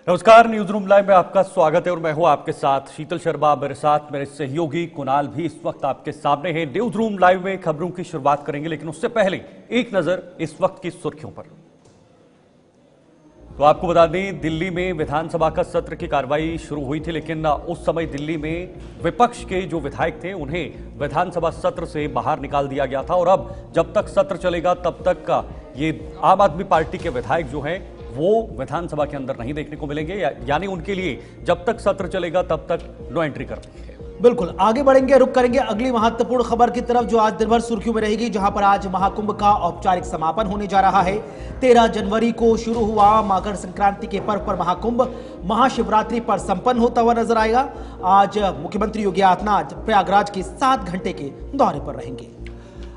नमस्कार, news room live में आपका स्वागत है और मैं हूं आपके साथ शीतल शर्मा। मेरे साथ मेरे सहयोगी कुणाल भी इस वक्त आपके सामने हैं। न्यूज रूम लाइव में खबरों की शुरुआत करेंगे, लेकिन उससे पहले एक नजर इस वक्त की सुर्खियों पर। तो आपको बता दें, दिल्ली में विधानसभा का सत्र की कार्रवाई शुरू हुई थी, लेकिन उस समय दिल्ली में विपक्ष के जो विधायक थे उन्हें विधानसभा सत्र से बाहर निकाल दिया गया था। और अब जब तक सत्र चलेगा तब तक ये आम आदमी पार्टी के विधायक जो हैं वो विधानसभा के अंदर नहीं देखने को मिलेंगे, यानी उनके लिए जब तक सत्र चलेगा तब तक नो एंट्री करनी है। बिल्कुल, आगे बढ़ेंगे, रुक करेंगे अगली महत्वपूर्ण खबर की तरफ जो आज दिन भर सुर्खियों में रहेगी, जहां पर आज महाकुंभ का औपचारिक समापन होने जा रहा है। 13 जनवरी को शुरू हुआ मकर संक्रांति के पर्व पर महाकुंभ महाशिवरात्रि पर संपन्न होता हुआ नजर आएगा। आज मुख्यमंत्री योगी आदित्यनाथ प्रयागराज के 7 घंटे के दौरे पर रहेंगे।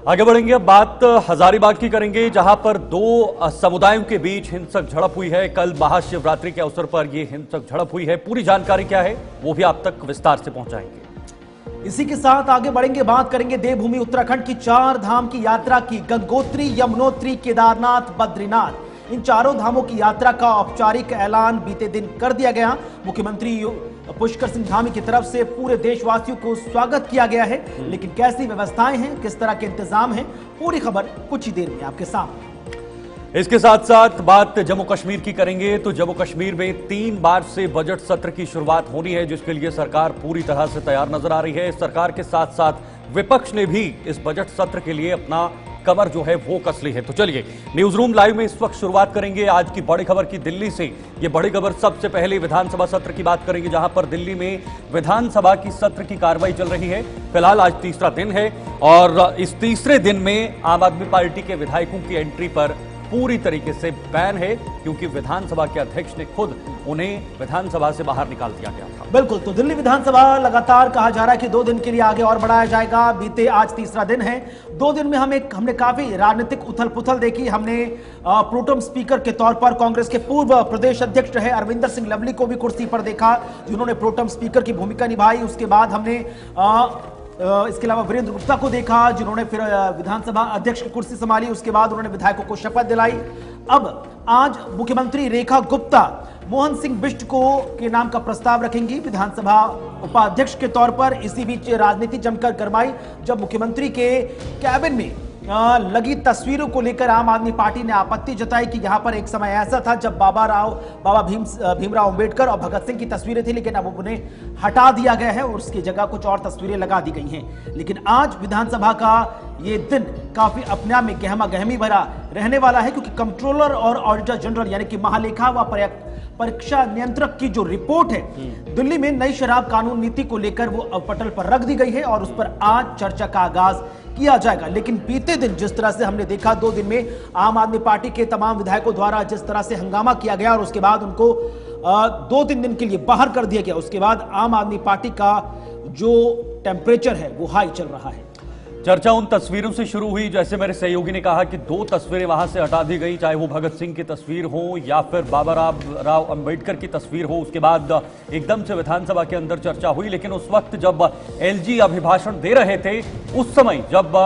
आगे बढ़ेंगे, अब बात हजारीबाग की करेंगे, जहां पर 2 समुदायों के बीच हिंसक झड़प हुई है। कल महाशिवरात्रि के अवसर पर यह हिंसक झड़प हुई है। पूरी जानकारी क्या है वो भी आप तक विस्तार से पहुंचाएंगे। इसी के साथ आगे बढ़ेंगे, बात करेंगे देवभूमि उत्तराखंड की 4 धाम की यात्रा की। गंगोत्री, यमुनोत्री, केदारनाथ, बद्रीनाथ, इन चारों धामों की यात्रा का औपचारिक ऐलान बीते दिन कर दिया गया। मुख्यमंत्री पुष्कर सिंह धामी की तरफ से पूरे देशवासियों को स्वागत किया गया है, लेकिन कैसी व्यवस्थाएं हैं, किस तरह के इंतजाम हैं, पूरी खबर कुछ ही देर में आपके सामने। इसके साथ साथ बात जम्मू कश्मीर की करेंगे। तो जम्मू कश्मीर में 3 मार्च से बजट सत्र की शुरुआत होनी है, जिसके लिए सरकार पूरी तरह से तैयार नजर आ रही है। सरकार के साथ साथ विपक्ष ने भी इस बजट सत्र के लिए अपना कमर जो है वो कस ली है। तो चलिए न्यूज रूम लाइव में इस वक्त शुरुआत करेंगे आज की बड़ी खबर की, दिल्ली से। ये बड़ी खबर सबसे पहले विधानसभा सत्र की बात करेंगे, जहां पर दिल्ली में विधानसभा की सत्र की कार्रवाई चल रही है। फिलहाल आज तीसरा दिन है और इस तीसरे दिन में आम आदमी पार्टी के विधायकों की एंट्री पर पूरी तरीके से बैन है, क्योंकि विधानसभा के अध्यक्ष ने खुद उन्हें विधानसभा से बाहर निकाल दिया गया था। बिल्कुल, तो दिल्ली विधानसभा लगातार कहा जा रहा है कि 2 दिन के लिए आगे और बढ़ाया जाएगा। बीते आज तीसरा दिन है। 2 दिन में हमने काफी राजनीतिक उथल पुथल देखी। हमने प्रोटेम स्पीकर के तौर पर कांग्रेस के पूर्व प्रदेश अध्यक्ष रहे अरविंदर सिंह लवली को भी कुर्सी पर देखा, जिन्होंने प्रोटेम स्पीकर की भूमिका निभाई। उसके बाद हमने इसके अलावा वीरेंद्र गुप्ता को देखा, जिन्होंने फिर विधानसभा अध्यक्ष की कुर्सी संभाली। उसके बाद उन्होंने विधायकों को शपथ दिलाई। अब आज मुख्यमंत्री रेखा गुप्ता मोहन सिंह बिष्ट को के नाम का प्रस्ताव रखेंगी विधानसभा उपाध्यक्ष के तौर पर। इसी बीच राजनीति जमकर गरमाई जब मुख्यमंत्री के कैबिन में लगी तस्वीरों को लेकर आम आदमी पार्टी ने आपत्ति जताई कि यहां पर एक समय ऐसा था जब बाबा भीमराव अंबेडकर और भगत सिंह की तस्वीरें थी, लेकिन अब उन्हें हटा दिया गया है और उसकी जगह कुछ और तस्वीरें लगा दी गई हैं। लेकिन आज विधानसभा का ये दिन काफी अपने आप में गहमा गहमी भरा रहने वाला है, क्योंकि कंट्रोलर और ऑडिटर जनरल यानी कि महालेखा व परीक्षा नियंत्रक की जो रिपोर्ट है दिल्ली में नई शराब कानून नीति को लेकर वो पटल पर रख दी गई है और उस पर आज चर्चा का आगाज किया जाएगा। लेकिन बीते दिन जिस तरह से हमने देखा, 2 दिन में आम आदमी पार्टी के तमाम विधायकों द्वारा जिस तरह से हंगामा किया गया और उसके बाद उनको 2-3 दिन के लिए बाहर कर दिया गया, उसके बाद आम आदमी पार्टी का जो टेम्परेचर है वो हाई चल रहा है। चर्चा उन तस्वीरों से शुरू हुई, जैसे मेरे सहयोगी ने कहा कि 2 तस्वीरें वहां से हटा दी गई, चाहे वो भगत सिंह की तस्वीर हो या फिर बाबा राव अंबेडकर की तस्वीर हो। उसके बाद एकदम से विधानसभा के अंदर चर्चा हुई, लेकिन उस वक्त जब एलजी अभिभाषण दे रहे थे, उस समय जब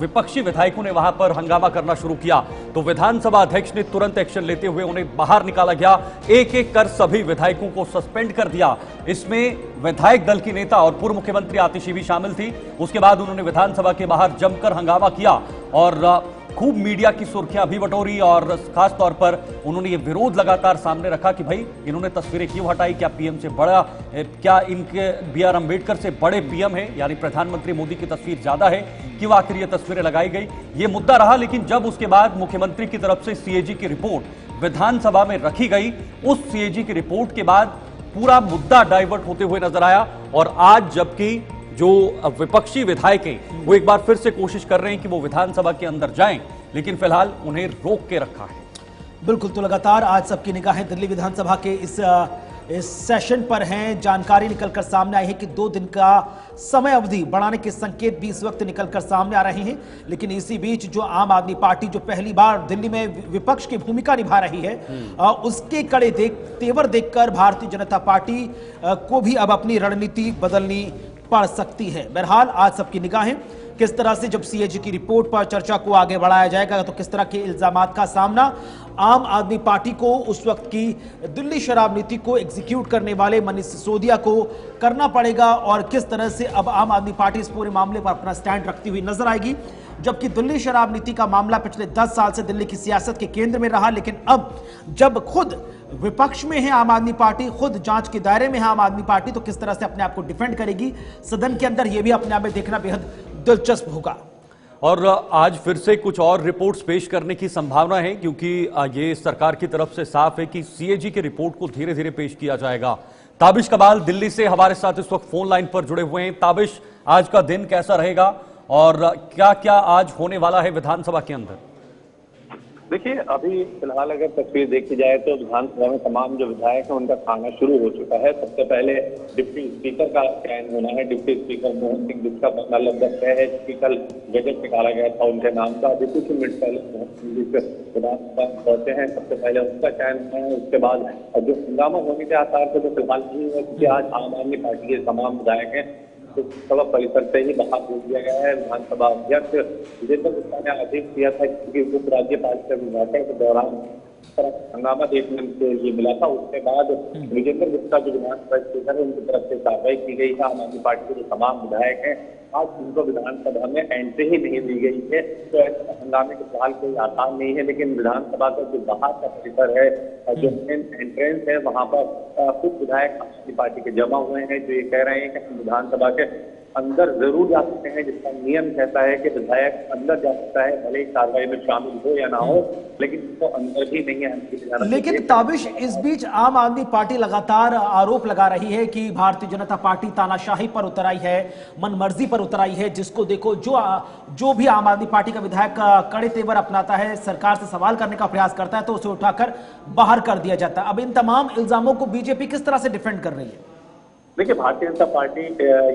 विपक्षी विधायकों ने वहां पर हंगामा करना शुरू किया, तो विधानसभा अध्यक्ष ने तुरंत एक्शन लेते हुए उन्हें बाहर निकाला गया। एक एक कर सभी विधायकों को सस्पेंड कर दिया। इसमें विधायक दल की नेता और पूर्व मुख्यमंत्री आतिशी भी शामिल थी। उसके बाद उन्होंने विधानसभा के बाहर जमकर हंगामा किया और खूब मीडिया की सुर्खियां भी बटोरी और खास तौर पर उन्होंने ये विरोध लगातार सामने रखा कि भाई इन्होंने तस्वीरें क्यों हटाई, क्या पीएम से बड़ा, क्या इनके बीआर अंबेडकर से बड़े पीएम है, यानी प्रधानमंत्री मोदी की तस्वीर ज्यादा है, क्यों आखिर ये तस्वीरें लगाई गई, ये मुद्दा रहा। लेकिन जब उसके बाद मुख्यमंत्री की तरफ से सीएजी की रिपोर्ट विधानसभा में रखी गई, उस सीएजी की रिपोर्ट के बाद पूरा मुद्दा डाइवर्ट होते हुए नजर आया। और आज जबकि जो विपक्षी विधायक हैं वो एक बार फिर से कोशिश कर रहे हैं कि वो विधानसभा के अंदर जाएं, लेकिन फिलहाल उन्हें रोक के रखा है। बिल्कुल, तो लगातार आज सबकी निगाहें दिल्ली विधानसभा के इस सेशन पर हैं। जानकारी निकलकर सामने आई है कि 2 दिन का समय अवधि बढ़ाने के संकेत भी इस वक्त निकलकर सामने आ रहे हैं। लेकिन इसी बीच जो आम आदमी पार्टी जो पहली बार दिल्ली में विपक्ष की भूमिका निभा रही है, उसके कड़े तेवर देखकर भारतीय जनता पार्टी को भी अब अपनी रणनीति बदलनी पड़ सकती है। बहरहाल आज सबकी निगाहें किस तरह से जब सीएजी की रिपोर्ट पर चर्चा को आगे बढ़ाया जाएगा तो किस तरह के इल्जामात का सामना आम आदमी पार्टी को, उस वक्त की दिल्ली शराब नीति को एग्जीक्यूट करने वाले मनीष सिसोदिया को करना पड़ेगा और किस तरह से अब आम आदमी पार्टी इस पूरे मामले पर अपना स्टैंड रखती हुई नजर आएगी। जबकि दिल्ली शराब नीति का मामला पिछले 10 साल से दिल्ली की सियासत के केंद्र में रहा, लेकिन अब जब खुद विपक्ष में है आम आदमी पार्टी, खुद जांच के दायरे में है आम आदमी पार्टी, तो किस तरह से अपने आप को डिफेंड करेगी सदन के अंदर, यह भी अपने आप में देखना बेहद दिलचस्प होगा। और आज फिर से कुछ और रिपोर्ट्स पेश करने की संभावना है, क्योंकि ये सरकार की तरफ से साफ है कि सीएजी की रिपोर्ट को धीरे धीरे पेश किया जाएगा। ताबिश कमाल दिल्ली से हमारे साथ इस वक्त फोन लाइन पर जुड़े हुए हैं। ताबिश, आज का दिन कैसा रहेगा और क्या क्या आज होने वाला है विधानसभा के अंदर? देखिए, अभी फिलहाल अगर तस्वीर देखी जाए तो विधानसभा में तमाम जो विधायक हैं उनका खाना शुरू हो चुका है। सबसे पहले डिप्टी स्पीकर का चयन होना है। डिप्टी स्पीकर मोहन सिंह, जिसका पता लगभग तय है, स्पीकर गजट निकाला गया था उनके नाम का। अभी कुछ मिनट पहले मोहन सिंह जी विधानसभा पहुंचे हैं, सबसे पहले उनका चयन होना है। उसके बाद जो हंगामा होने के आसार थे तो फिलहाल नहीं है, क्योंकि आज आम आदमी पार्टी के तमाम विधायक हैं सभा परिसर से ही बाहर भेज दिया गया है। विधानसभा अध्यक्ष विजेंद्र गुप्ता ने आदेश दिया था कि उपराज्यपाल से अभिभाषण के दौरान हंगामा देखने के लिए मिला था। उसके बाद विजेंद्र गुप्ता जो विधानसभा स्पीकर है उनकी तरफ से कार्रवाई की गई है। आम आदमी पार्टी के जो तमाम विधायक हैं आज उनको विधानसभा में एंट्री ही नहीं दी गई है, तो हंगामे के फिलहाल कोई आसार नहीं है। लेकिन विधानसभा का जो बाहर का परिसर है, जो मेन एंट्रेंस है, वहां पर कुछ विधायक आम आदमी पार्टी के जमा हुए हैं, जो ये कह रहे हैं कि हम विधानसभा के अंदर जरूर जा सकते हैं, जिसका नियम कहता है कि विधायक अंदर जा सकता है, भले ही कार्रवाई में शामिल हो या ना हो, लेकिन उसको अंदर भी नहीं है। लेकिन ताबिश, इस बीच आम आदमी पार्टी लगातार आरोप लगा रही है कि भारतीय जनता पार्टी तानाशाही पर उतर आई है, मनमर्जी पर उतर आई है। जिसको देखो, जो भी आम आदमी पार्टी का विधायक कड़े तेवर अपनाता है, सरकार से सवाल करने का प्रयास करता है, तो उसे उठाकर बाहर कर दिया जाता है। अब इन तमाम इल्जामों को बीजेपी किस तरह से डिफेंड कर रही है? देखिए, भारतीय जनता पार्टी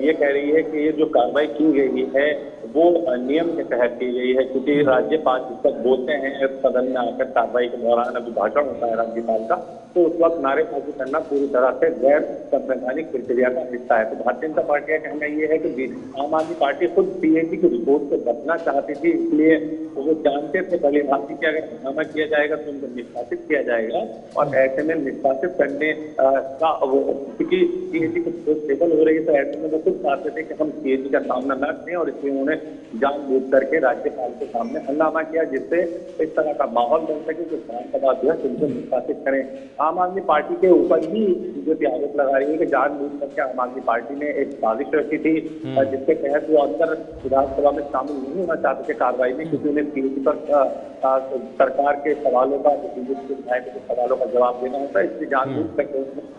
ये कह रही है कि ये जो कार्रवाई की गई है वो नियम के तहत की गई है, क्योंकि राज्यपाल जिस वक्त बोलते हैं सदन में आकर कार्रवाई के दौरान अभिभाषण होता है राज्यपाल का, तो उस वक्त नारेबाजी करना पूरी तरह से गैर संवैधानिक प्रक्रिया का हिस्सा है। तो भारतीय जनता पार्टी का कहना ये है कि आम आदमी पार्टी खुद सीएजी की रिपोर्ट से बचना चाहती थी, इसलिए वो जानते थे भले भांति कि अगर हंगामा किया जाएगा तो उनको निष्कासित किया जाएगा, और ऐसे में निष्कासित करने का वो, क्योंकि सीएजी को स्टेबल हो रही है, तो ऐसे में वो खुद चाहते थे कि हम सीएजी का सामना न करें, और इसलिए उन्होंने जानबूझ करके राज्यपाल के सामने हंगामा किया, जिससे इस तरह का माहौल बन सके कि विधानसभा अध्यक्ष उनको निष्कासित करें। आम आदमी पार्टी के ऊपर ही जो आरोप लगा रही है कि जानबूझ करके आम आदमी पार्टी ने एक साजिश रखी थी, जिसके तहत वो अंदर विधानसभा में शामिल नहीं होना चाहते थे कार्रवाई में, क्योंकि उन्हें सीएजी पर सरकार के सवालों का, बीजेपी विधायकों के सवालों का जवाब देना होता है, इसलिए जानबूझ करके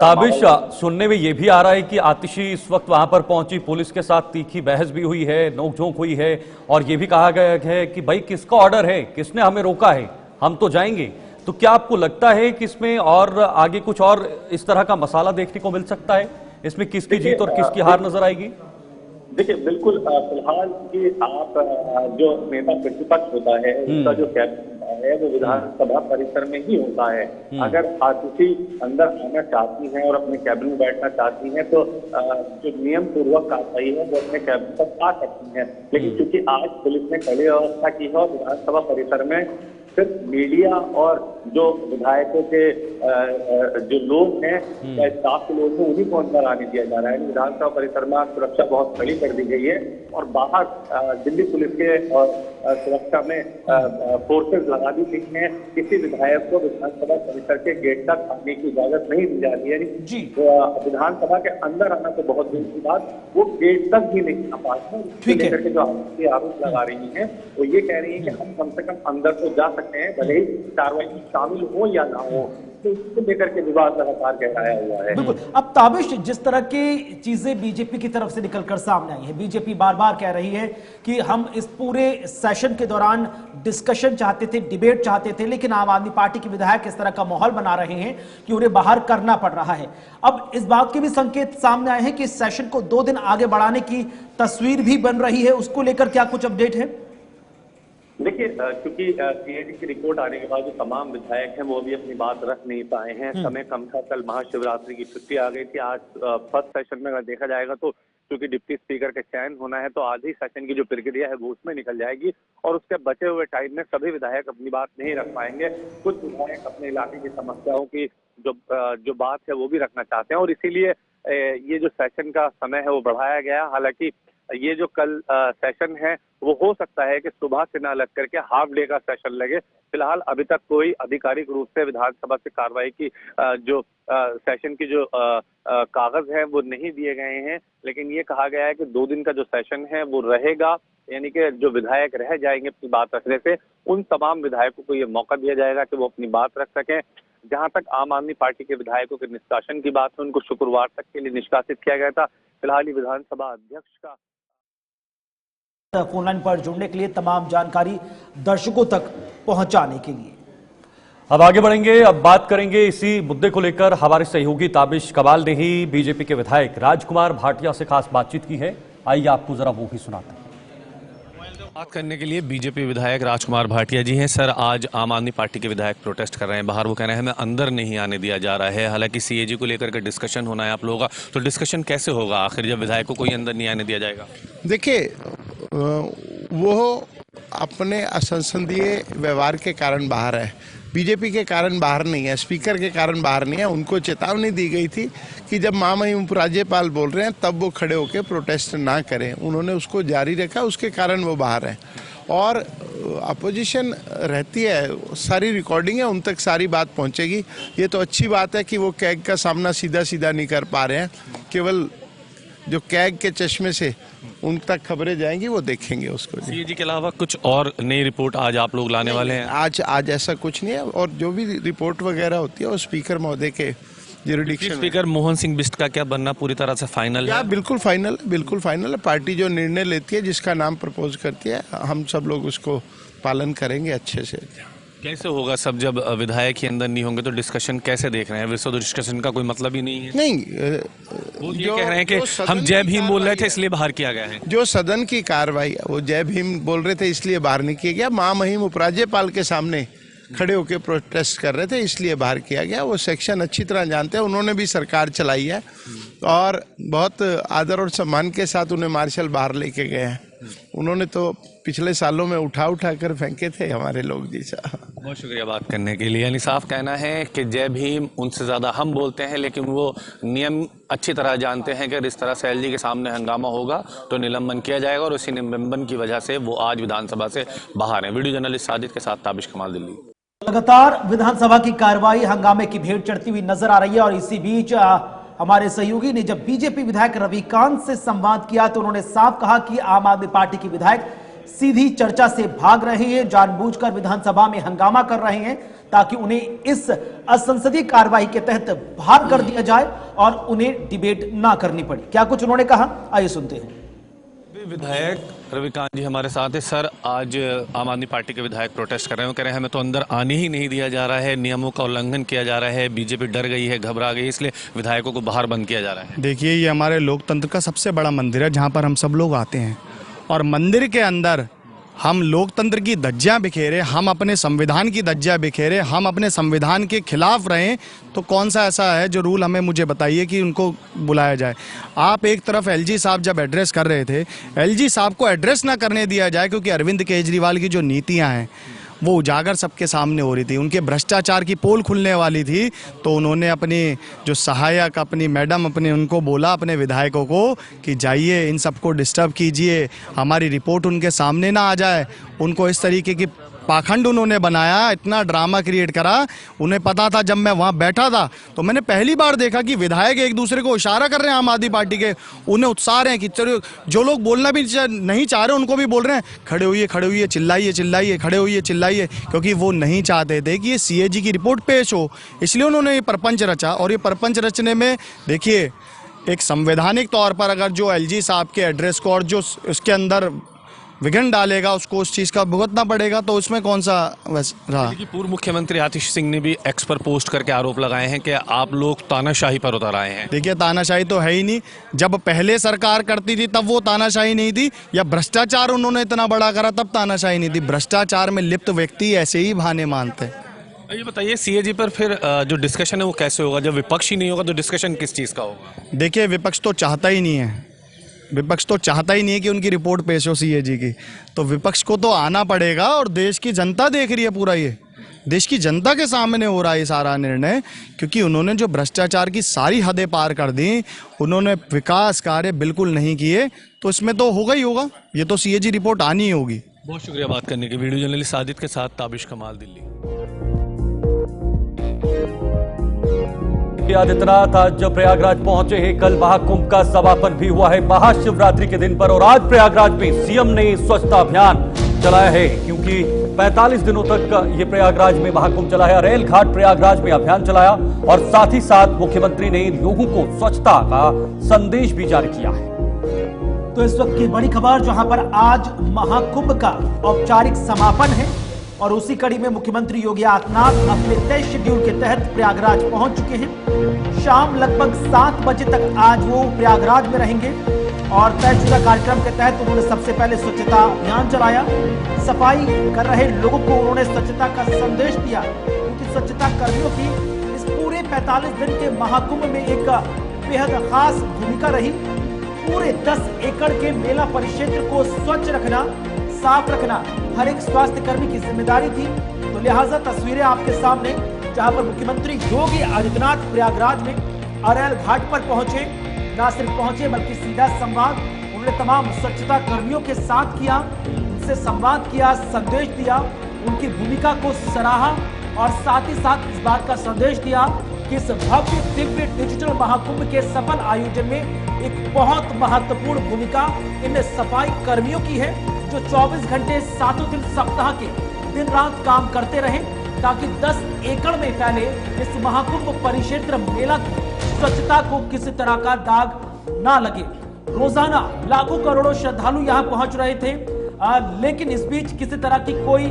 ताबिश, सुनने में यह भी आ रहा है कि आतिशी इस वक्त वहां पर पहुंची, पुलिस के साथ तीखी बहस भी हुई है, नोकझोंक हुई है, और यह भी कहा गया है कि भाई किसका ऑर्डर है, किसने हमें रोका है, हम तो जाएंगे। तो क्या आपको लगता है कि इसमें और आगे कुछ और इस तरह का मसाला देखने को मिल सकता है? इसमें किसकी जीत और किसकी हार नजर आएगी? देखिए, बिल्कुल फिलहाल कि आप जो नेता प्रतिपक्ष होता है उसका जो कैबिनेट है वो विधानसभा परिसर में ही होता है। अगर आतिशी अंदर आना चाहती हैं और अपने कैबिनेट में बैठना चाहती हैं तो जो नियम पूर्वक कार्रवाई है वो अपने कैबिनेट तक आ सकती हैं, लेकिन क्योंकि आज पुलिस ने कड़ी व्यवस्था की है और विधानसभा परिसर में सिर्फ मीडिया और जो विधायकों के जो लोग हैं या स्टाफ के लोग हैं उन्हीं को अंदर आने दिया जा रहा है। विधानसभा परिसर में सुरक्षा बहुत कड़ी कर दी गई है और बाहर दिल्ली पुलिस के और सुरक्षा में फोर्सेज लगा दी गई हैं। किसी विधायक को विधानसभा परिसर के गेट तक आने की इजाजत नहीं दी जा रही है। विधानसभा के अंदर आना तो बहुत दूर की बात, वो गेट तक भी नहीं आ पाते हैं। इसको लेकर के जो आरोप लगा रही है वो ये कह रही है कि हम कम से कम अंदर तो जा सकते हैं, भले ही कार्रवाई में शामिल हो या ना हो। तो इसको लेकर के विवाद लगातार गहराया हुआ है। बिल्कुल। अब ताबिश, जिस तरह की चीजें बीजेपी की तरफ से निकलकर सामने आई है, बीजेपी बार बार कह रही है कि हम इस पूरे सेशन के दौरान डिस्कशन चाहते थे, डिबेट चाहते थे, लेकिन आम आदमी पार्टी के विधायक इस तरह का माहौल बना रहे हैं कि उन्हें बाहर करना पड़ रहा है। अब इस बात के भी संकेत सामने आए हैं कि इस सेशन को 2 दिन आगे बढ़ाने की तस्वीर भी बन रही है, उसको लेकर क्या कुछ अपडेट है? देखिए, क्योंकि सीएजी की रिपोर्ट आने के बाद जो तमाम विधायक हैं वो भी अपनी बात रख नहीं पाए हैं। समय कम था, कल महाशिवरात्रि की छुट्टी आ गई थी। आज फर्स्ट सेशन में अगर देखा जाएगा तो क्योंकि डिप्टी स्पीकर का चयन होना है तो आधी सेशन की जो प्रक्रिया है वो उसमें निकल जाएगी और उसके बचे हुए टाइम में सभी विधायक अपनी बात नहीं रख पाएंगे। कुछ विधायक अपने इलाके की समस्याओं की जो बात है वो भी रखना चाहते हैं और इसीलिए ये जो सेशन का समय है वो बढ़ाया गया। हालांकि ये जो कल सेशन है वो हो सकता है कि सुबह से ना लग करके हाफ डे का सेशन लगे। फिलहाल अभी तक कोई आधिकारिक रूप से विधानसभा से कार्रवाई की जो सेशन की जो कागज है वो नहीं दिए गए हैं, लेकिन ये कहा गया है कि 2 दिन का जो सेशन है वो रहेगा, यानी कि जो विधायक रह जाएंगे अपनी बात रखने से उन तमाम विधायकों को ये मौका दिया जाएगा कि वो अपनी बात रख सकें। जहां तक आम आदमी पार्टी के विधायकों के निष्कासन की बात है, उनको शुक्रवार तक के लिए निष्कासित किया गया था। फिलहाल ही विधानसभा अध्यक्ष का फोन लाइन पर जुड़ने के लिए, तमाम जानकारी दर्शकों तक पहुंचाने के लिए। अब आगे बढ़ेंगे, अब बात करेंगे इसी मुद्दे को लेकर। हमारे सहयोगी ताबिश कमाल ने ही बीजेपी के विधायक राजकुमार भाटिया से खास बातचीत की है। आइए आपको जरा वो भी सुनाते हैं। बात करने के लिए बीजेपी विधायक राजकुमार भाटिया जी हैं। सर, आज आम आदमी पार्टी के विधायक प्रोटेस्ट कर रहे हैं बाहर, वो कह रहे हैं हमें अंदर नहीं आने दिया जा रहा है। हालांकि सीएजी को लेकर के डिस्कशन होना है आप लोगों का, तो डिस्कशन कैसे होगा आखिर जब विधायकों को ही अंदर नहीं आने दिया जाएगा? देखिए, वो अपने असंसदीय व्यवहार के कारण बाहर है, बीजेपी के कारण बाहर नहीं है, स्पीकर के कारण बाहर नहीं है। उनको चेतावनी दी गई थी कि जब महामहिम उपराज्यपाल बोल रहे हैं तब वो खड़े होकर प्रोटेस्ट ना करें। उन्होंने उसको जारी रखा, उसके कारण वो बाहर है। और अपोजिशन रहती है, सारी रिकॉर्डिंग है, उन तक सारी बात पहुंचेगी। ये तो अच्छी बात है कि वो कैग का सामना सीधा सीधा नहीं कर पा रहे हैं, केवल जो कैग के चश्मे से उन तक खबरें जाएंगी वो देखेंगे उसको। सीएजी के अलावा कुछ और नई रिपोर्ट आज आप लोग लाने वाले हैं? आज ऐसा कुछ नहीं है, और जो भी रिपोर्ट वगैरह होती है वो स्पीकर महोदय के जुरिडिक्शन। स्पीकर मोहन सिंह बिष्ट का क्या बनना पूरी तरह से फाइनल है? बिल्कुल फाइनल, बिल्कुल फाइनल है। पार्टी जो निर्णय लेती है, जिसका नाम प्रपोज करती है, हम सब लोग उसको पालन करेंगे अच्छे से। कैसे होगा सब, जब विधायक ही अंदर नहीं होंगे तो डिस्कशन कैसे देख रहे हैं? वैसे तो डिस्कशन का कोई मतलब ही नहीं है। नहीं, वो ये कह रहे हैं कि हम जय भीम बोल रहे थे इसलिए बाहर किया गया है। जो सदन की कार्रवाई, वो जय भीम बोल रहे थे इसलिए बाहर नहीं किया गया। महामहिम उपराज्यपाल के सामने खड़े होकर प्रोटेस्ट कर रहे थे इसलिए बाहर किया गया। वो सेक्शन अच्छी तरह जानते हैं, उन्होंने भी सरकार चलाई है और बहुत आदर और सम्मान के साथ उन्हें मार्शल बाहर लेके गए हैं। उन्होंने तो पिछले सालों में उठा कर फेंके थे हमारे लोग जी। बहुत शुक्रिया बात करने के लिए। यानी साफ कहना है कि जय भीम उनसे ज़्यादा हम बोलते हैं, लेकिन वो नियम अच्छी तरह जानते हैं कि अगर इस तरह से एलजी के सामने हंगामा होगा तो निलंबन किया जाएगा, और उसी निलंबन की वजह से वो आज विधानसभा से बाहर हैं। वीडियो जर्नलिस्ट साजिद के साथ ताबिश कमाल, दिल्ली। लगातार विधानसभा की कार्रवाई हंगामे की भेंट चढ़ती हुई नजर आ रही है और इसी बीच हमारे सहयोगी ने जब बीजेपी विधायक रविकांत से संवाद किया तो उन्होंने साफ कहा कि आम आदमी पार्टी के विधायक सीधी चर्चा से भाग रहे हैं, जानबूझकर विधानसभा में हंगामा कर रहे हैं ताकि उन्हें इस असंसदीय कार्रवाई के तहत बाहर कर दिया जाए और उन्हें डिबेट ना करनी पड़े। क्या कुछ उन्होंने कहा, आइए सुनते हैं। विधायक रविकांत जी हमारे साथ है। सर, आज आम आदमी पार्टी के विधायक प्रोटेस्ट कर रहे हैं, कह रहे हैं हमें तो अंदर आने ही नहीं दिया जा रहा है, नियमों का उल्लंघन किया जा रहा है, बीजेपी डर गई है, घबरा गई, इसलिए विधायकों को बाहर बंद किया जा रहा है। देखिए, ये हमारे लोकतंत्र का सबसे बड़ा मंदिर है जहाँ पर हम सब लोग आते हैं, और मंदिर के अंदर हम लोकतंत्र की धज्जियां बिखेरे, हम अपने संविधान की धज्जियां बिखेरे, हम अपने संविधान के खिलाफ रहें, तो कौन सा ऐसा है जो रूल हमें मुझे बताइए कि उनको बुलाया जाए। आप एक तरफ एलजी साहब जब एड्रेस कर रहे थे, एलजी साहब को एड्रेस ना करने दिया जाए क्योंकि अरविंद केजरीवाल की जो नीतियां हैं वो उजागर सबके सामने हो रही थी। उनके भ्रष्टाचार की पोल खुलने वाली थी, तो उन्होंने अपनी जो सहायक, अपनी मैडम, उनको बोला, अपने विधायकों को कि जाइए इन सबको डिस्टर्ब कीजिए, हमारी रिपोर्ट उनके सामने ना आ जाए। उनको इस तरीके की पाखंड उन्होंने बनाया, इतना ड्रामा क्रिएट करा। उन्हें पता था, जब मैं वहाँ बैठा था तो मैंने पहली बार देखा कि विधायक एक दूसरे को इशारा कर रहे हैं, आम आदमी पार्टी के, उन्हें उत्साह रहे हैं कि चलो, जो लोग बोलना भी नहीं चाह रहे उनको भी बोल रहे हैं खड़े होइए, चिल्लाइए चिल्लाइए, खड़े होइए चिल्लाइए, क्योंकि वो नहीं चाहते थे कि ये सीएजी की रिपोर्ट पेश हो। इसलिए उन्होंने ये प्रपंच रचा, और ये प्रपंच रचने में देखिए, एक संवैधानिक तौर पर अगर जो एलजी साहब के एड्रेस को और जो उसके अंदर विघन डालेगा उसको उस चीज़ का भुगतना पड़ेगा, तो उसमें कौन सा रहा। पूर्व मुख्यमंत्री आतिश सिंह ने भी एक्स पर पोस्ट करके आरोप लगाए हैं कि आप लोग तानाशाही पर उतर आए हैं। देखिए, तानाशाही तो है ही नहीं। जब पहले सरकार करती थी तब वो तानाशाही नहीं थी, या भ्रष्टाचार उन्होंने इतना बड़ा करा तब तानाशाही नहीं थी। भ्रष्टाचार में लिप्त व्यक्ति ऐसे ही बहाने मानते हैं। ये बताइए, सीएजी पर फिर जो डिस्कशन है वो कैसे होगा? जब विपक्ष ही नहीं होगा तो डिस्कशन किस चीज़ का होगा? देखिए, विपक्ष तो चाहता ही नहीं है, विपक्ष तो चाहता ही नहीं है कि उनकी रिपोर्ट पेश हो सीएजी की, तो विपक्ष को तो आना पड़ेगा। और देश की जनता देख रही है, पूरा ये देश की जनता के सामने हो रहा है ये सारा निर्णय, क्योंकि उन्होंने जो भ्रष्टाचार की सारी हदें पार कर दी, उन्होंने विकास कार्य बिल्कुल नहीं किए, तो इसमें तो होगा ही होगा, ये तो सीएजी रिपोर्ट आनी ही होगी। बहुत शुक्रिया बात करने के। वीडियो जर्नलिस्ट साजिद के साथ ताबिश कमाल, दिल्ली। आदित्यनाथ आज प्रयागराज पहुंचे हैं। कल महाकुंभ का समापन भी हुआ है महाशिवरात्रि के दिन पर, और आज प्रयागराज में सीएम ने स्वच्छता अभियान चलाया है, क्योंकि 45 दिनों तक ये प्रयागराज में महाकुंभ चला है। रेल घाट प्रयागराज में अभियान चलाया और साथ ही साथ मुख्यमंत्री ने लोगों को स्वच्छता का संदेश भी जारी किया है। तो इस वक्त की बड़ी खबर, जहां पर आज महाकुंभ का औपचारिक समापन है और उसी कड़ी में मुख्यमंत्री योगी आदित्यनाथ अपने तय शेड्यूल के तहत प्रयागराज पहुंच चुके हैं। शाम लगभग 7 बजे तक आज वो प्रयागराज में रहेंगे और तयशुदा कार्यक्रम के तहत उन्होंने सबसे पहले स्वच्छता अभियान चलाया। सफाई कर रहे लोगों को उन्होंने स्वच्छता का संदेश दिया, क्योंकि स्वच्छता कर्मियों की इस पूरे 45 दिन के महाकुंभ में एक बेहद खास भूमिका रही। पूरे 10 एकड़ के मेला परिक्षेत्र को स्वच्छ रखना, साफ रखना हर एक स्वास्थ्य कर्मी की जिम्मेदारी थी। तो लिहाजा तस्वीरें आपके सामने, जहां पर मुख्यमंत्री योगी आदित्यनाथ प्रयागराज में अरैल घाट पर पहुंचे, न सिर्फ पहुंचे बल्कि सीधा संवाद उन्होंने तमाम स्वच्छता कर्मियों के साथ किया, उनसे संवाद किया, संदेश दिया, उनकी भूमिका को सराहा और साथ ही साथ इस बात का संदेश दिया कि इस भव्य दिव्य डिजिटल महाकुंभ के सफल आयोजन में एक बहुत महत्वपूर्ण भूमिका इन सफाई कर्मियों की है, जो 24 घंटे 7 दिन सप्ताह के दिन रात काम करते रहे, ताकि 10 एकड़ में फैले इस महाकुंभ परिक्षेत्र मेला की स्वच्छता को किसी तरह का दाग ना लगे। रोजाना लाखों करोड़ों श्रद्धालु यहां पहुंच रहे थे, लेकिन इस बीच किसी तरह की कोई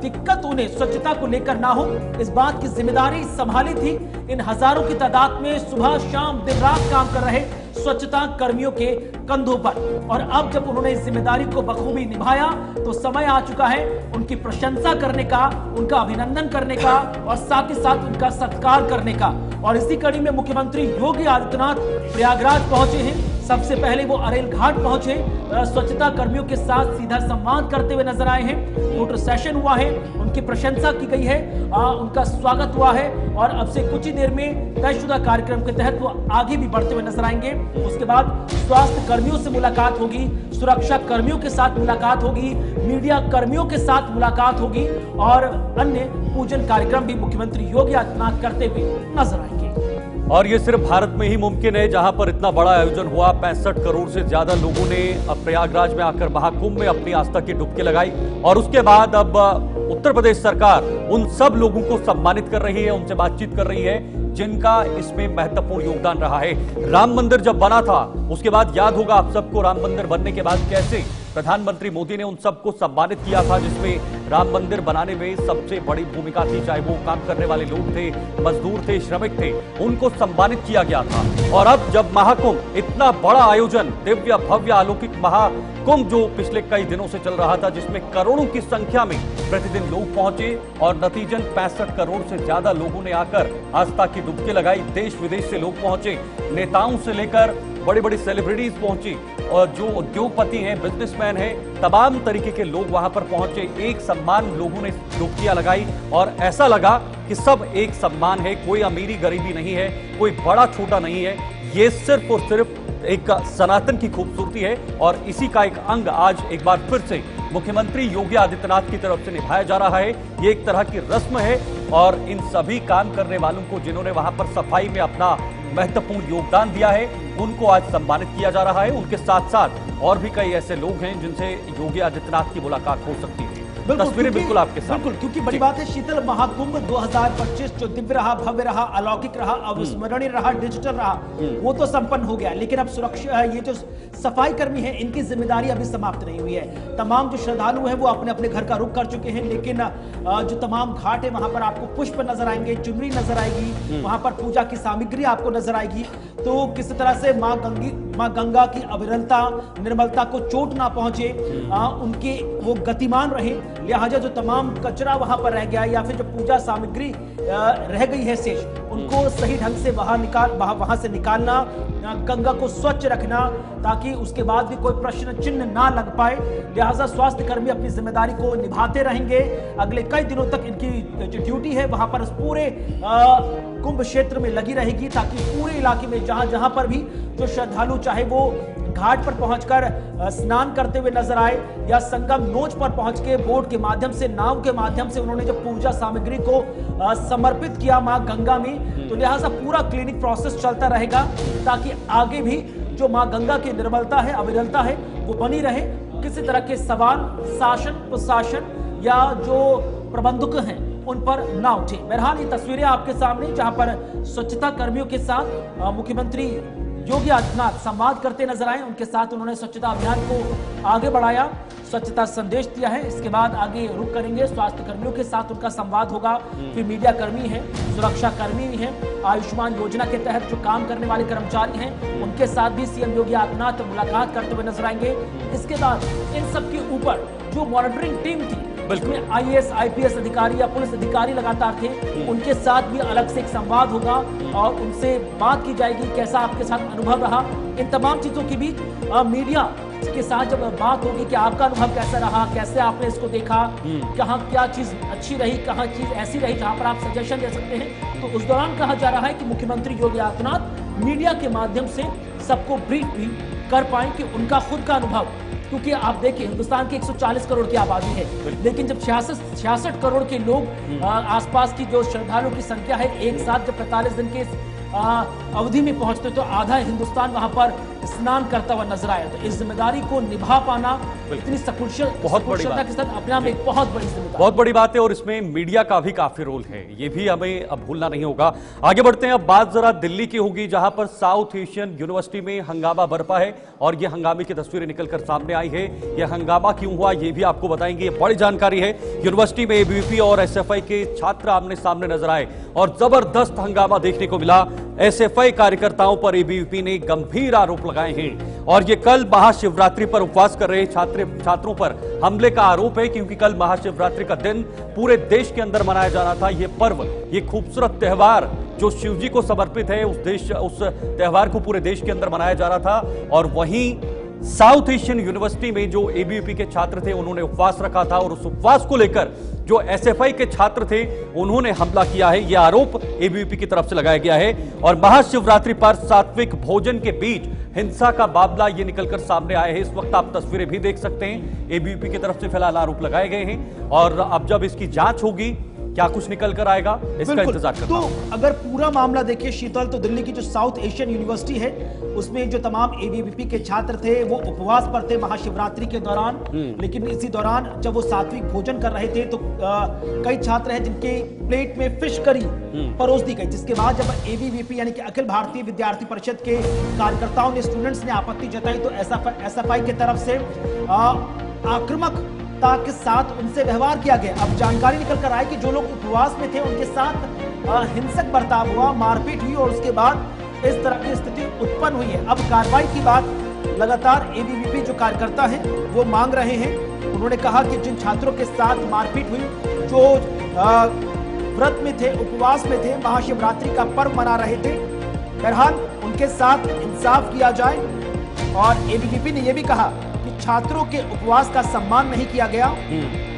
दिक्कत उन्हें स्वच्छता को लेकर ना हो, इस बात की जिम्मेदारी संभाली थी इन हजारों की तादाद में सुबह शाम दिन रात काम कर रहे स्वच्छता कर्मियों के कंधों पर। और अब जब उन्होंने इस जिम्मेदारी को बखूबी निभाया, तो समय आ चुका है उनकी प्रशंसा करने का, उनका अभिनंदन करने का और साथ ही साथ उनका सत्कार करने का। और इसी कड़ी में मुख्यमंत्री योगी आदित्यनाथ प्रयागराज पहुंचे हैं। सबसे पहले वो अरेल घाट पहुंचे, स्वच्छता कर्मियों के साथ सीधा संवाद करते हुए नजर आए हैं। फोटो सेशन हुआ है, उनकी प्रशंसा की गई है, उनका स्वागत हुआ है और अब से कुछ ही देर में तयशुदा कार्यक्रम के तहत वो आगे भी बढ़ते हुए नजर आएंगे। उसके बाद स्वास्थ्य कर्मियों से मुलाकात होगी, सुरक्षा कर्मियों के साथ मुलाकात होगी, मीडिया कर्मियों के साथ मुलाकात होगी और अन्य पूजन कार्यक्रम भी मुख्यमंत्री योगी आदित्यनाथ करते हुए नजर आएंगे। और ये सिर्फ भारत में ही मुमकिन है, जहां पर इतना बड़ा आयोजन हुआ। 65 करोड़ से ज्यादा लोगों ने अब प्रयागराज में आकर महाकुंभ में अपनी आस्था की डुबकी लगाई और उसके बाद अब उत्तर प्रदेश सरकार उन सब लोगों को सम्मानित कर रही है, उनसे बातचीत कर रही है जिनका इसमें महत्वपूर्ण योगदान रहा है। राम मंदिर जब बना था, उसके बाद याद होगा आप सबको, राम मंदिर बनने के बाद कैसे प्रधानमंत्री मोदी ने उन सबको सम्मानित किया था, जिसमें राम मंदिर बनाने में सबसे बड़ी भूमिका थी, चाहे वो काम करने वाले लोग थे, मजदूर थे, श्रमिक थे, उनको सम्मानित किया गया था। और अब जब महाकुंभ, इतना बड़ा आयोजन, दिव्य भव्य अलौकिक महाकुंभ जो पिछले कई दिनों से चल रहा था, जिसमें करोड़ों की संख्या में प्रतिदिन लोग पहुंचे और नतीजन 65 करोड़ से ज्यादा लोगों ने आकर आस्था की डुबकी लगाई। देश विदेश से लोग पहुंचे, नेताओं से लेकर बड़ी बड़ी सेलिब्रिटीज पहुंची और जो उद्योगपति हैं, बिजनेसमैन हैं, तमाम तरीके के लोग वहां पर पहुंचे। एक सम्मान लोगों ने डुबकियां लगाई और ऐसा लगा कि सब एक सम्मान है, कोई अमीरी गरीबी नहीं है, कोई बड़ा छोटा नहीं है, ये सिर्फ और सिर्फ एक सनातन की खूबसूरती है। और इसी का एक अंग आज एक बार फिर से मुख्यमंत्री योगी आदित्यनाथ की तरफ से निभाया जा रहा है। ये एक तरह की रस्म है और इन सभी काम करने वालों को, जिन्होंने वहां पर सफाई में अपना महत्वपूर्ण योगदान दिया है, उनको आज सम्मानित किया जा रहा है। उनके साथ साथ और भी कई ऐसे लोग हैं जिनसे योगी आदित्यनाथ की मुलाकात हो सकती है। तस्वीरें बिल्कुल आपके साथ, बिल्कुल, क्योंकि बड़ी बात है, शीतल महाकुंभ 2025 जो दिव्य रहा, भव्य रहा, अलौकिक रहा, अविस्मरणीय रहा, डिजिटल रहा, वो तो संपन्न हो गया। लेकिन अब सुरक्षा, ये जो सफाई कर्मी है, इनकी जिम्मेदारी अभी समाप्त नहीं हुई है। तमाम जो श्रद्धालु हैं वो अपने अपने घर का रुख कर चुके हैं, लेकिन जो तमाम घाट है वहां पर आपको पुष्प नजर आएंगे, चुनरी नजर आएगी, वहां पर पूजा की सामग्री आपको नजर आएगी। तो किस तरह से माँ गंगा की अविरलता, निर्मलता को चोट ना पहुंचे, उनके वो गतिमान रहे। लिहाजा जो तमाम कचरा वहां पर रह गया या फिर जो पूजा सामग्री रह गई है शेष, उनको सही ढंग से वहां से निकालना, गंगा को स्वच्छ रखना, ताकि उसके बाद भी कोई प्रश्न चिन्ह ना लग पाए। लिहाजा स्वास्थ्य कर्मी अपनी जिम्मेदारी को निभाते रहेंगे। अगले कई दिनों तक इनकी जो ड्यूटी है वहां पर पूरे कुंभ क्षेत्र में लगी रहेगी, ताकि पूरे इलाके में जहां जहां पर भी जो श्रद्धालु चाहे वो घाट पर पहुंचकर स्नान करते हुए नजर आए या संगम नोच पर पहुंच के बोट के माध्यम से, नाव के माध्यम से उन्होंने जो पूजा सामग्री को समर्पित किया मां गंगा में, तो लिहाजा पूरा क्लिनिक प्रोसेस चलता रहेगा ताकि आगे भी जो मां गंगा की निर्मलता है, अविरलता है, वो बनी रहे। किसी तरह के सवाल शासन प्रशासन या जो प्रबंधक हैं उन पर ना उठे। बहरहाल ये तस्वीरें आपके सामने जहां पर स्वच्छता कर्मियों के साथ मुख्यमंत्री योगी आदित्यनाथ संवाद करते नजर आए। उनके साथ उन्होंने स्वच्छता अभियान को आगे बढ़ाया, स्वच्छता संदेश दिया है। इसके बाद आगे रुक करेंगे, स्वास्थ्य कर्मियों के साथ उनका संवाद होगा, फिर मीडिया कर्मी हैं, सुरक्षा कर्मी भी हैं, आयुष्मान योजना के तहत जो काम करने वाले कर्मचारी हैं उनके साथ भी सीएम योगी आदित्यनाथ मुलाकात करते हुए नजर आएंगे। इसके बाद इन सब के ऊपर जो मॉनिटरिंग टीम थी, इसमें आईएएस आईपीएस अधिकारी या पुलिस अधिकारी लगातार थे, उनके साथ भी अलग से एक संवाद होगा और उनसे बात की जाएगी कैसा आपके साथ अनुभव रहा। इन तमाम चीजों की भी मीडिया के साथ जब बात होगी कि आपका अनुभव कैसा रहा, कैसे आपने इसको देखा, कहाँ क्या चीज अच्छी रही, कहाँ चीज ऐसी रही जहां पर आप सजेशन दे सकते हैं, तो उस दौरान कहा जा रहा है कि मुख्यमंत्री योगी आदित्यनाथ मीडिया के माध्यम से सबको ब्रीफ भी कर पाए कि उनका खुद का अनुभव, क्योंकि आप देखिए हिंदुस्तान की 140 करोड़ की आबादी है, लेकिन जब 66 करोड़ के लोग आसपास की जो श्रद्धालुओं की संख्या है एक साथ जब 45 दिन के अवधि में पहुंचते तो आधा हिंदुस्तान वहां पर स्नान करता हुआ नजर आया। तो इस जिम्मेदारी को निभा पाना इतनी सकुशलता के साथ अपने आप एक बहुत बड़ी जिम्मेदारी, बहुत बड़ी बात है और इसमें मीडिया का भी काफी रोल है, ये भी हमें अब भूलना नहीं होगा। आगे बढ़ते हैं, अब बात जरा दिल्ली की होगी जहां पर साउथ एशियन यूनिवर्सिटी में हंगामा बरपा है और ये हंगामे की तस्वीरें निकलकर सामने आई है। यह हंगामा क्यों हुआ ये भी आपको बताएंगे, ये बड़ी जानकारी है। यूनिवर्सिटी में एबीवीपी और एसएफआई के छात्र आमने सामने नजर आए और जबरदस्त हंगामा देखने को मिला। एसएफआई कार्यकर्ताओं पर एबीवीपी ने गंभीर आरोप लगाए हैं और ये कल महाशिवरात्रि पर उपवास कर रहे छात्रों पर हमले का आरोप है, क्योंकि कल महाशिवरात्रि का दिन पूरे देश के अंदर मनाया जाना था। ये पर्व, ये खूबसूरत त्योहार जो शिव जी को समर्पित है, उस त्योहार को पूरे देश के अंदर मनाया जा रहा था और वहीं साउथ एशियन यूनिवर्सिटी में जो एबीवीपी के छात्र थे उन्होंने उपवास रखा था और उस उपवास को लेकर जो एसएफआई के छात्र थे उन्होंने हमला किया है, यह आरोप एबीवीपी की तरफ से लगाया गया है। और महाशिवरात्रि पर सात्विक भोजन के बीच हिंसा का मामला ये निकलकर सामने आया है। इस वक्त आप तस्वीरें भी देख सकते हैं, एबीवीपी की तरफ से फिलहाल आरोप लगाए गए हैं और अब जब इसकी जांच होगी क्या कुछ निकल कर आएगा इसका इंतजार करना। तो अगर पूरा मामला देखिए शीतल, तो दिल्ली की जो साउथ एशियन यूनिवर्सिटी है उसमें जो तमाम एबीवीपी के छात्र थे वो उपवास पर थे महाशिवरात्रि के दौरान, लेकिन इसी दौरान जब वो सात्विक भोजन कर रहे थे तो कई छात्र हैं जिनके प्लेट में फिश करी परोस दी गई, जिसके बाद जब एबीवीपी यानी कि अखिल भारतीय विद्यार्थी परिषद के कार्यकर्ताओं ने, स्टूडेंट्स ने आपत्ति जताई तो एसएफआई की तरफ से आक्रामक के साथ उनसे व्यवहार किया गया। अब जानकारी निकल कर आई कि जो लोग उपवास में थे उनके साथ हिंसक बर्ताव हुआ, मारपीट हुई और उसके बाद इस तरह की स्थिति उत्पन्न हुई है। अब कार्रवाई की बात लगातार एबीवीपी जो कार्यकर्ता हैं वो मांग रहे हैं। उन्होंने कहा कि जिन छात्रों के साथ मारपीट हुई, जो व्रत में थे, उपवास में थे, महाशिवरात्रि का पर्व मना रहे थे, बहरहाल उनके साथ इंसाफ किया जाए। और एबीवीपी ने यह भी कहा छात्रों के उपवास का सम्मान नहीं किया गया।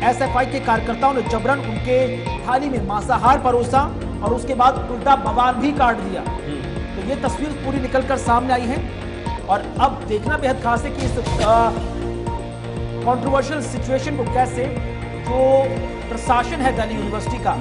एसएफआई के कार्यकर्ताओं ने जबरन उनके थाली में मांसाहार परोसा और उसके बाद उल्टा बवाल भी काट दिया। तो ये तस्वीर पूरी निकलकर सामने आई है और अब देखना बेहद खास है कि इस कंट्रोवर्शियल सिचुएशन को कैसे जो प्रशासन है दिल्ली यूनिवर्सिटी का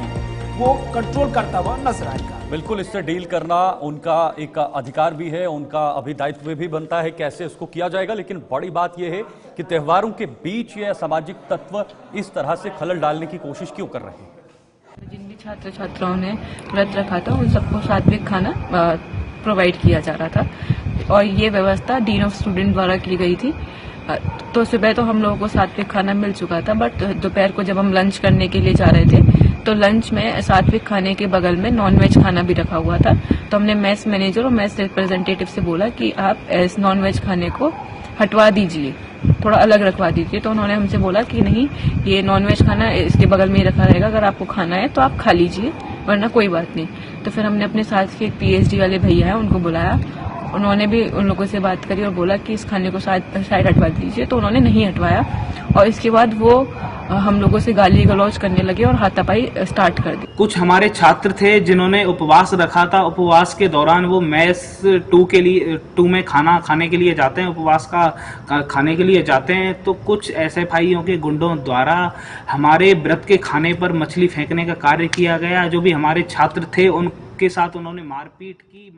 वो कंट्रोल करता हुआ नजर आएगा। बिल्कुल, इससे डील करना उनका एक अधिकार भी है, उनका अभी दायित्व भी बनता है कैसे इसको किया जाएगा। लेकिन बड़ी बात यह है कि त्योहारों के बीच ये असामाजिक तत्व इस तरह से खलल डालने की कोशिश क्यों कर रहे हैं। जिन भी छात्र छात्राओं ने व्रत रखा था उन सबको सात्विक खाना प्रोवाइड किया जा रहा था और ये व्यवस्था डीन ऑफ स्टूडेंट द्वारा की गई थी। तो सुबह तो हम लोगों को सात्विक खाना मिल चुका था, बट दोपहर को जब हम लंच करने के लिए जा रहे थे तो लंच में सात्विक खाने के बगल में नॉनवेज खाना भी रखा हुआ था। तो हमने मेस मैनेजर और मेस रिप्रेजेंटेटिव से बोला कि आप इस नॉनवेज खाने को हटवा दीजिए थोड़ा अलग रखवा दीजिए। तो उन्होंने हमसे बोला कि नहीं, ये नॉनवेज खाना इसके बगल में ही रखा रहेगा, अगर आपको खाना है तो आप खा लीजिए, वरना कोई बात नहीं। तो फिर हमने अपने साथ के एक पीएचडी वाले भैया हैं उनको बुलाया, उन्होंने भी उन लोगों से बात करी और बोला कि इस खाने को साइड हटवा दीजिए। तो उन्होंने नहीं हटवाया और इसके बाद वो हम लोगों से गाली गलौज करने लगे और हाथापाई स्टार्ट कर दी। कुछ हमारे छात्र थे जिन्होंने उपवास रखा था। उपवास के दौरान वो मेस 2 में खाना खाने के लिए जाते हैं, उपवास का खाने के लिए जाते हैं। तो कुछ एसएफआईओ के गुंडों द्वारा हमारे व्रत के खाने पर मछली फेंकने का कार्य किया गया। जो भी हमारे छात्र थे उनके साथ उन्होंने मारपीट की।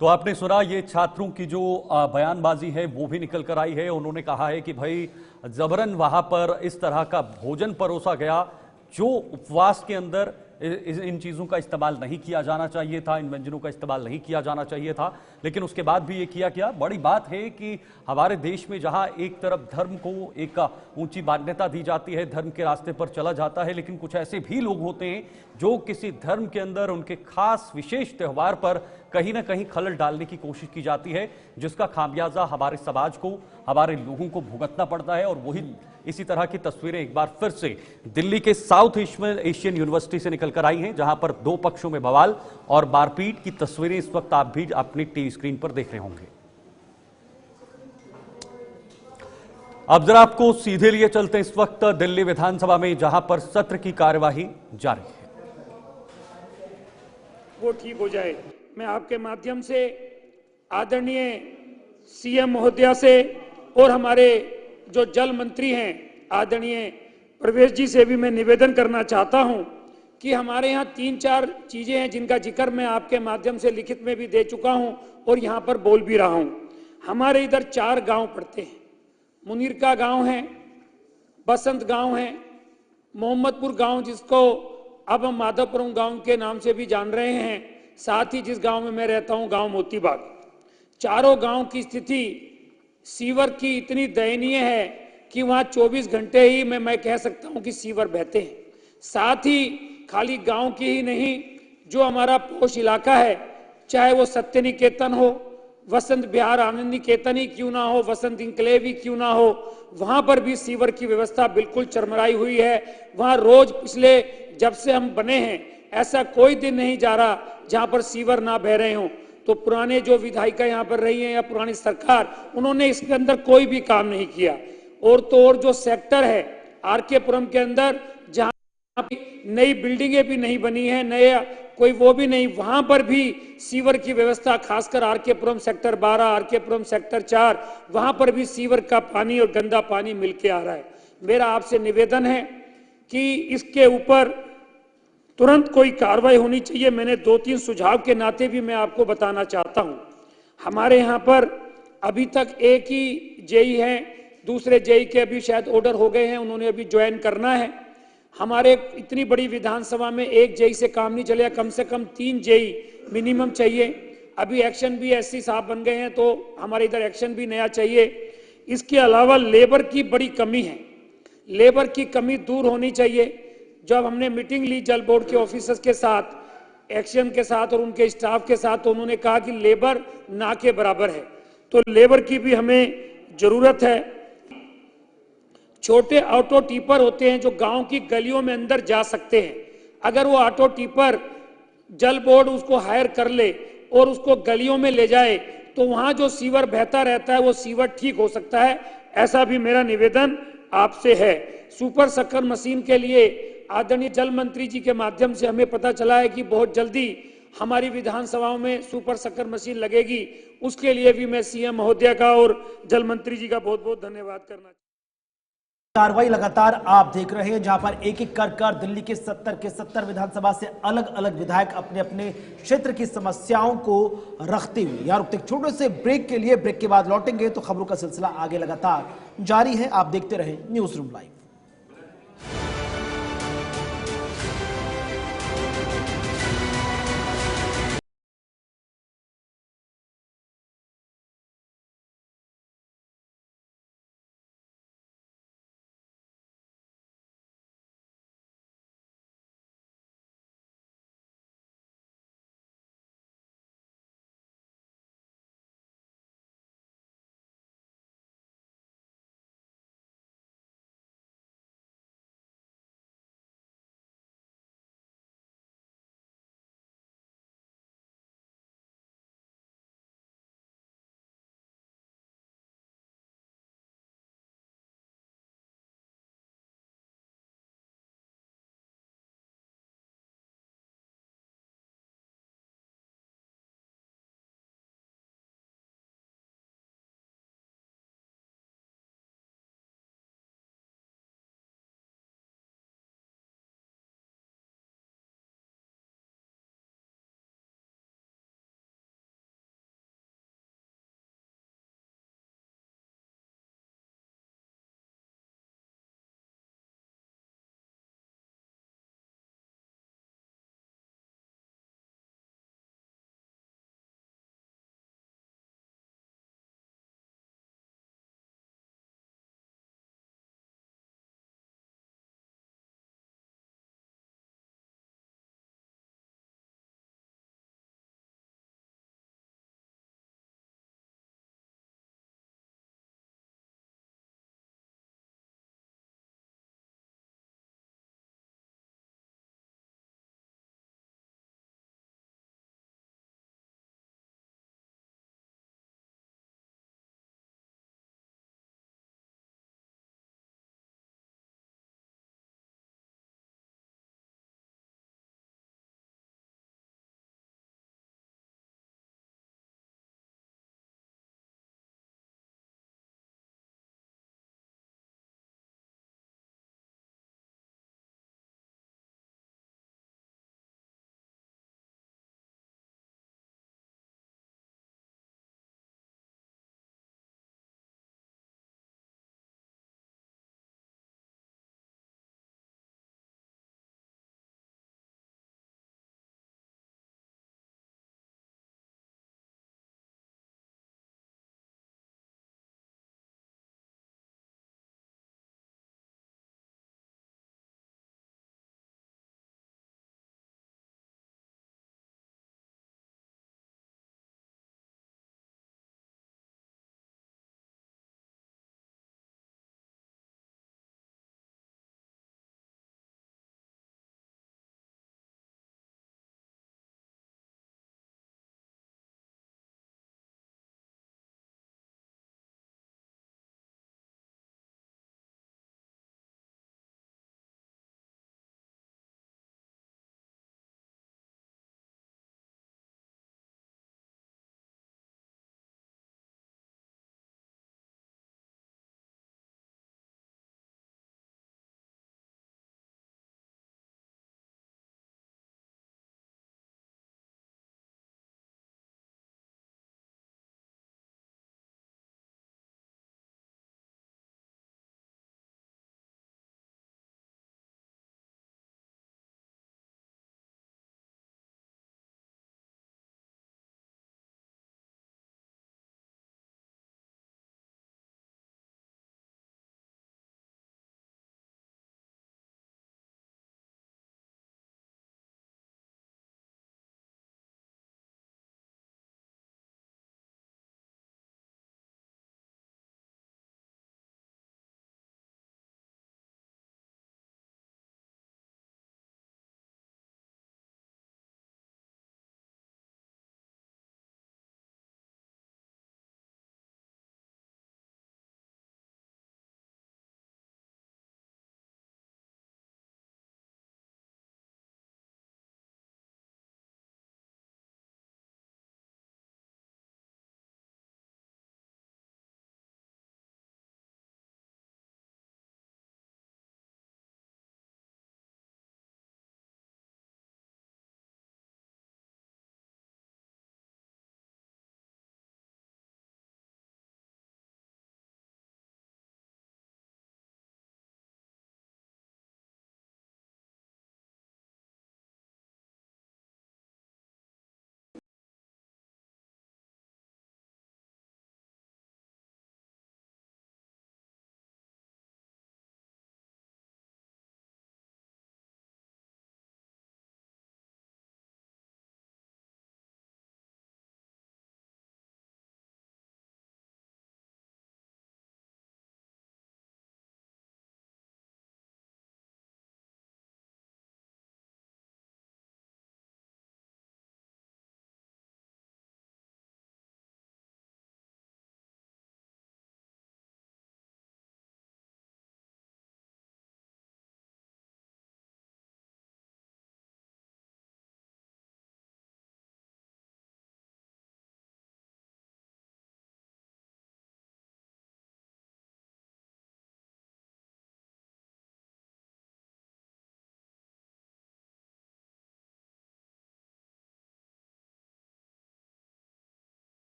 तो आपने सुना, ये छात्रों की जो बयानबाजी है वो भी निकल कर आई है। उन्होंने कहा है कि भाई जबरन वहां पर इस तरह का भोजन परोसा गया जो उपवास के अंदर इन चीज़ों का इस्तेमाल नहीं किया जाना चाहिए था, इन व्यंजनों का इस्तेमाल नहीं किया जाना चाहिए था, लेकिन उसके बाद भी ये किया गया। बड़ी बात है कि हमारे देश में जहां एक तरफ धर्म को एक ऊंची मान्यता दी जाती है, धर्म के रास्ते पर चला जाता है, लेकिन कुछ ऐसे भी लोग होते हैं जो किसी धर्म के अंदर उनके खास विशेष त्यौहार पर कहीं ना कहीं खलल डालने की कोशिश की जाती है, जिसका खामियाजा हमारे समाज को, हमारे लोगों को भुगतना पड़ता है। और वही इसी तरह की तस्वीरें एक बार फिर से दिल्ली के साउथ एशियन यूनिवर्सिटी से निकलकर आई हैं, जहां पर दो पक्षों में बवाल और मारपीट की तस्वीरें इस वक्त आप भी अपनी टीवी स्क्रीन पर देख रहे होंगे। अब जरा आपको सीधे लिए चलते हैं इस वक्त दिल्ली विधानसभा में, जहां पर सत्र की कार्यवाही जारी है। वो ठीक हो जाए। मैं आपके माध्यम से आदरणीय सीएम महोदया से और हमारे जो जल मंत्री हैं आदरणीय प्रवेश जी से भी मैं निवेदन करना चाहता हूं कि हमारे यहाँ 3-4 चीजें हैं जिनका जिक्र मैं आपके माध्यम से लिखित में भी दे चुका हूं और यहाँ पर बोल भी रहा हूं। हमारे इधर 4 गांव पड़ते हैं। मुनीर का गांव है, बसंत गांव है, मोहम्मदपुर गांव जिसको अब हम माधवपुरम गांव के नाम से भी जान रहे हैं, साथ ही जिस गांव में मैं रहता हूं गांव मोतीबाग। चारों गांव की स्थिति सीवर की इतनी दयनीय है कि वहां 24 घंटे ही मैं कह सकता हूं कि सीवर बहते हैं। साथ ही खाली गांव की ही नहीं, जो हमारा पोष इलाका है, चाहे वो सत्य निकेतन हो, वसंत विहार आनंद निकेतन ही क्यों ना हो, वसंत इंक्लेव ही क्यों ना हो, वहां पर भी सीवर की व्यवस्था बिल्कुल चरमराई हुई है। वहां रोज पिछले जब से हम बने हैं ऐसा कोई दिन नहीं जा रहा जहां पर सीवर ना बह रहे हों। तो पुराने जो विधायिका यहाँ पर रही हैं या पुरानी सरकार, उन्होंने इसके अंदर कोई भी काम नहीं किया। और तो और जो सेक्टर है आरके पुरम के अंदर, जहां नई बिल्डिंगें भी नहीं बनी है, नया कोई वो भी नहीं, वहां पर भी सीवर की व्यवस्था, खासकर आरके पुरम सेक्टर 12, आरके पुरम सेक्टर 4, वहां पर भी सीवर का पानी और गंदा पानी मिलके आ रहा है। मेरा आपसे निवेदन है कि इसके ऊपर तुरंत कोई कार्रवाई होनी चाहिए। मैंने 2-3 सुझाव के नाते भी मैं आपको बताना चाहता हूं। हमारे यहां पर अभी तक एक ही जेई है, दूसरे जेई के अभी शायद ऑर्डर हो गए हैं, उन्होंने अभी ज्वाइन करना है। हमारे इतनी बड़ी विधानसभा में एक जेई से काम नहीं चलेगा, कम से कम 3 जेई मिनिमम चाहिए। अभी एक्शन भी एससी साहब बन गए हैं तो हमारे इधर एक्शन भी नया चाहिए। इसके अलावा लेबर की बड़ी कमी है, लेबर की कमी दूर होनी चाहिए। जब हमने मीटिंग ली जल बोर्ड के ऑफिसर्स के साथ, एक्शन के साथ और उनके स्टाफ के साथ, तो उन्होंने कहा कि लेबर ना के बराबर है, तो लेबर की भी हमें जरूरत है। छोटे ऑटो टिपर होते हैं जो गांव की गलियों में अंदर जा सकते हैं, अगर वो ऑटो टिपर जल बोर्ड उसको हायर कर ले और उसको गलियों में ले जाए तो वहां जो सीवर बहता रहता है वो सीवर ठीक हो सकता है। ऐसा भी मेरा निवेदन आपसे है। सुपर शक्कर मशीन के लिए आदरणीय जल मंत्री जी के माध्यम से हमें पता चला है कि बहुत जल्दी हमारी विधानसभाओं में सुपर शक्कर मशीन लगेगी। उसके लिए भी मैं सीएम महोदया का और जल मंत्री जी का बहुत बहुत धन्यवाद करना। कार्रवाई लगातार आप देख रहे हैं, जहां पर एक एक कर दिल्ली के 70 के 70 विधानसभा से अलग अलग विधायक अपने अपने क्षेत्र की समस्याओं को रखते हुए यहाँ रुकते। छोटे से ब्रेक के लिए, ब्रेक के बाद लौटेंगे तो खबरों का सिलसिला आगे लगातार जारी है। आप देखते रहे न्यूज रूम लाइव।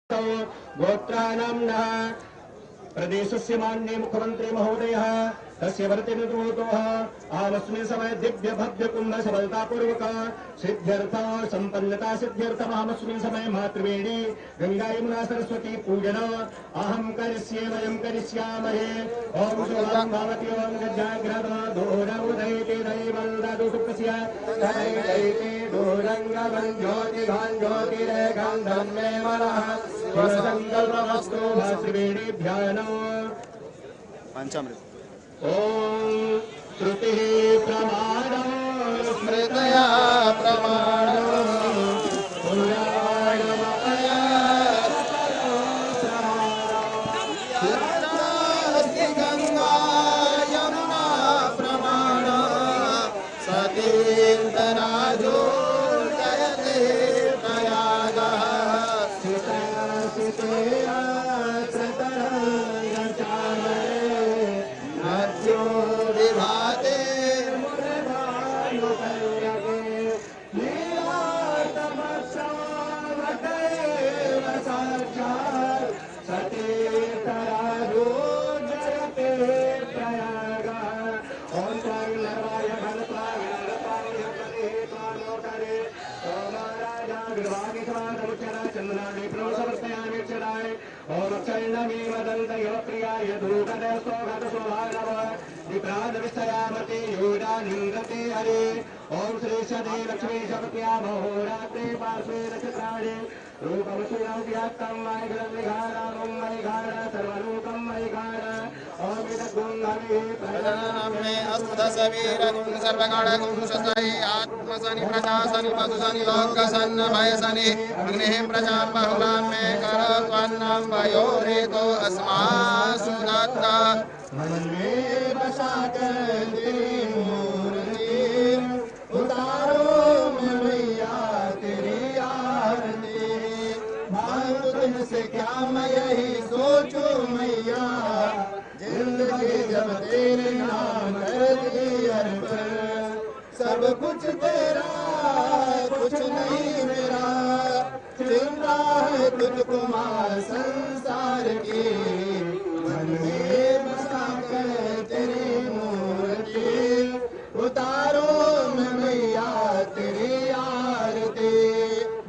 गोत्राणां नः प्रदेशस्य मान्य मुख्यमंत्री महोदयः तस्य वर्तिर्भूतोः आमस्मिन् समय दिव्य भव्य कुंभ सफलतापूर्वक सिद्ध्यर्थ संपन्नता सिद्ध्यर्थ आमस्मिन् समय मातृवेणी गंगा यमुना सरस्वती पूजन अहं करिष्ये वयं करिष्यामहे ओम शुभं भवति ओम जाग्रत दोरमुदयते दैवं ददु सुखस्य दैते दोरंगं ज्योतिघं ज्योतिरेखं धन्मे मनः संकल्पमस्तु मातृवेणीभ्यः नमः पंचामृत ओम श्रुतिः प्रमाणं स्मृतया प्रमाणं पुराणमया अस्ति गंगा यमुना प्रमाणं सतीर्थ जयते प्रयागः विभाते ओम श्री सदे लक्ष्मी शक्त्या महोरात्रे पार्श्वे नक्षत्राणि रूपमसुरं व्याप्तं मयिघ्नं विघारं मयिघार सर्वलोकं मयिघार ओम इदगुंधवे प्रणामे अस्तसवीरं सर्वगणगुं ससहि आत्मसनि प्रजासनि पशुसनि लोकसन्न भयसनि अग्निः प्रजां बहुलां मे करत्वन्नं वयोरेतो अस्मासु दत्ता मन में बसा कर तेरी मूर्ति उतारो मैं मैया तेरी आरती मांग तुझसे क्या मैं यही सोचूं मैया जिंदगी जब तेरे नाम कर दी अर्पण सब कुछ तेरा कुछ नहीं मेरा चिंता है तुझको मां संसार की मन में बसा कर तेरी मूर्ति उतारो मैं मैया तेरी आरती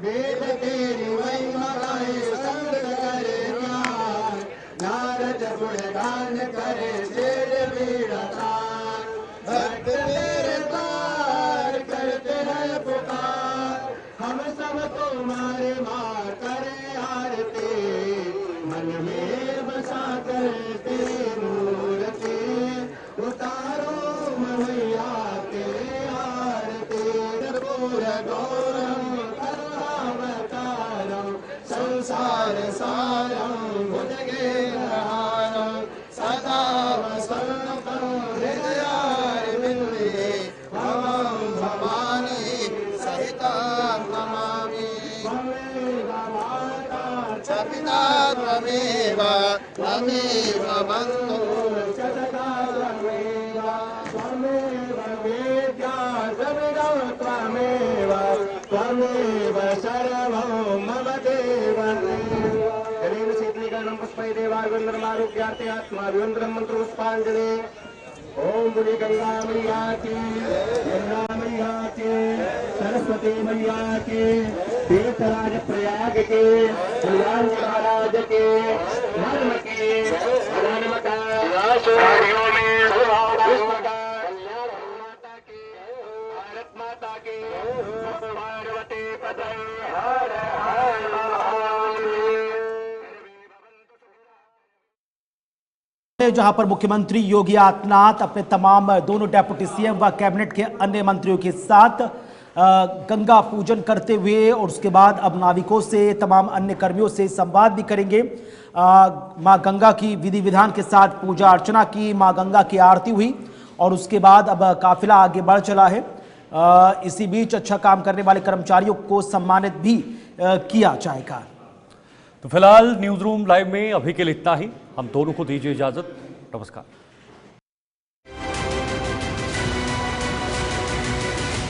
वेद तेरी महिमा गाए संग करे ज्ञान नारद गुणगान करे शेर बीड़ातान भक्त तेरे द्वार करते हैं पुकार हम सब तुम्हारे मार करे आरती मन में बसा कर तेरी मूर्ति उतारो मैया तेरे आरती कर्पूर गौरम करुणावतारम संसार सारम भुजगेन्द्रहारम सदा वसन्तं हृदयारविन्दे भवं भवानी सहितं नमामि त्वमेव माता च पिता त्वमेव त्वमेव बन्धु च सखा त्वमेव त्वमेव वेद्या सर्वं त्वमेव त्वमेव सर्वं मम देव जलेन शीतलीकरणं पुष्पै देवार्गन्धर्मारोग्यार्थे आत्माभिवन्दनं मन्त्रोष्पाञ्जलि ओम बुढ़ी गंगा मैया की यमुना मैया की सरस्वती मैया की तीर्थराज प्रयाग के कल्याण महाराज के धर्म के अनानमता राष्ट्रियों में कल्याण माता के भारत माता के पार्वती पदे हर हर महादेव। जहां पर मुख्यमंत्री योगी आदित्यनाथ अपने तमाम दोनों डेप्यूटी सीएम व कैबिनेट के अन्य मंत्रियों के साथ गंगा पूजन करते हुए और उसके बाद अब नाविकों से तमाम अन्य कर्मियों से संवाद भी करेंगे। मां गंगा की विधि विधान के साथ पूजा अर्चना की, मां गंगा की आरती हुई और उसके बाद अब काफिला आगे बढ़ चला है। इसी बीच अच्छा काम करने वाले कर्मचारियों को सम्मानित भी किया जाएगा। तो फिलहाल न्यूज रूम लाइव में अभी के लिए इतना ही। हम दोनों को दीजिए इजाजत। नमस्कार।